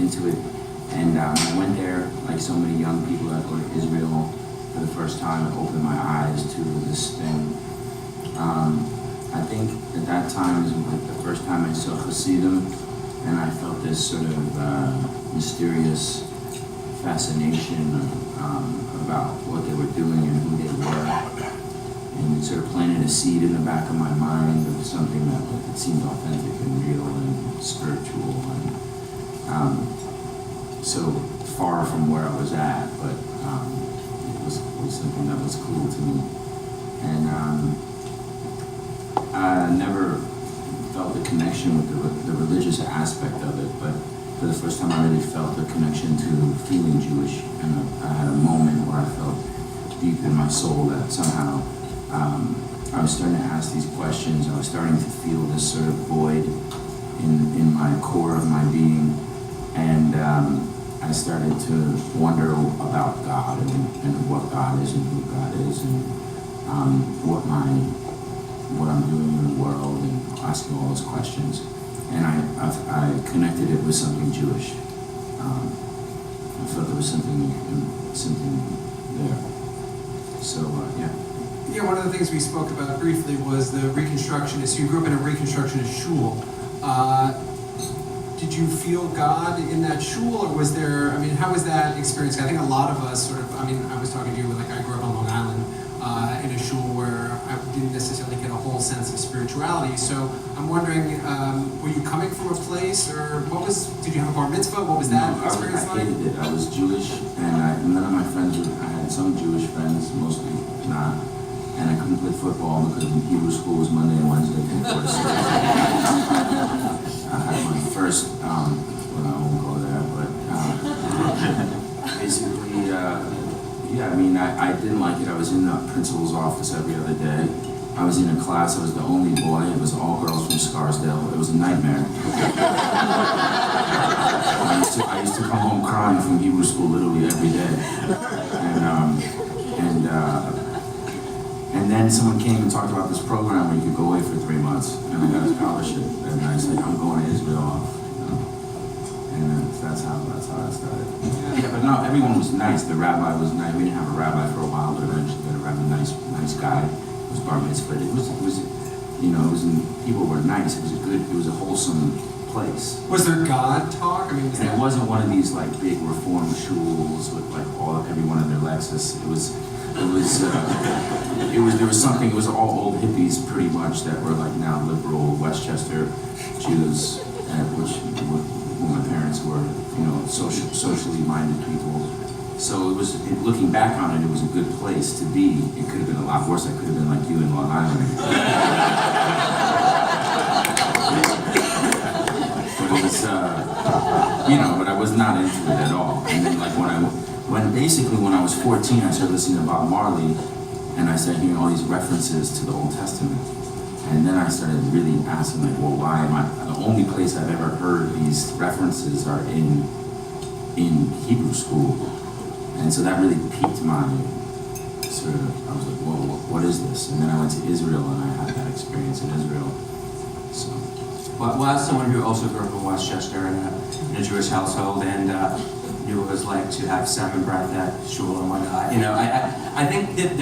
into it. And I went there, like so many young people that go to Israel for the first time. It opened my eyes to this thing. I think at that time was like the first time I saw Hasidim, and I felt this sort of mysterious fascination about what they were doing and who they were. And it sort of planted a seed in the back of my mind of something that it seemed authentic and real and spiritual, and so far from where I was at, but it was something that was cool to me. And I never felt the connection with the religious aspect of it, but for the first time I really felt the connection to feeling Jewish, and I had a moment where I felt deep in my soul that somehow I was starting to ask these questions. I was starting to feel this sort of void in my core of my being, and I started to wonder about God and what God is and who God is, and what I'm doing in the world, and asking all those questions. And I connected it with something Jewish. I felt there was something there. So yeah. Yeah, one of the things we spoke about briefly was the Reconstructionist. You grew up in a Reconstructionist shul. Did you feel God in that shul, or was there, I mean, how was that experience? I think a lot of us sort of, I mean, I was talking to you, like I grew up on Long Island in a shul where I didn't necessarily get a whole sense of spirituality. So I'm wondering, were you coming from a place, or did you have a bar mitzvah? What was that experience like? I hated it. I was Jewish, and none of my friends I had some Jewish friends, mostly not. And I couldn't play football because Hebrew school was Monday and Wednesday from 4 to 6. I had my first, well, I won't go there, but basically, yeah, I mean, I didn't like it. I was in the principal's office every other day. I was in a class, I was the only boy. It was all girls from Scarsdale. It was a nightmare. I used to come home crying from Hebrew school literally every day. And then someone came and talked about this program where you could go away for 3 months, and I got a scholarship, and I said, I'm going to Israel, you know? And that's how that started. Yeah, but no, everyone was nice. The rabbi was nice. We didn't have a rabbi for a while, but eventually we had a rabbi, nice guy. It was bar mitzvah. It was, you know, people were nice. It was a wholesome place. Was there God talk? I mean, and it wasn't one of these like big reform shuls with like everyone in their Lexus. There was something. It was all old hippies, pretty much, that were like now liberal Westchester Jews, who my parents were, you know, socially minded people. So looking back on it, it was a good place to be. It could have been a lot worse. I could have been like you in Long Island. But it was, you know, but I was not into it at all. And then like when I was 14, I started listening to Bob Marley, and I started hearing all these references to the Old Testament. And then I started really asking, like, well, why am I, the only place I've ever heard these references are in Hebrew school. And so that really piqued my sort of, I was like, whoa, what is this? And then I went to Israel, and I had that experience in Israel. So. Well, as someone who also grew up in Westchester in a Jewish household, and knew what it was like to have 7 breath at shul and whatnot, you know, I think that there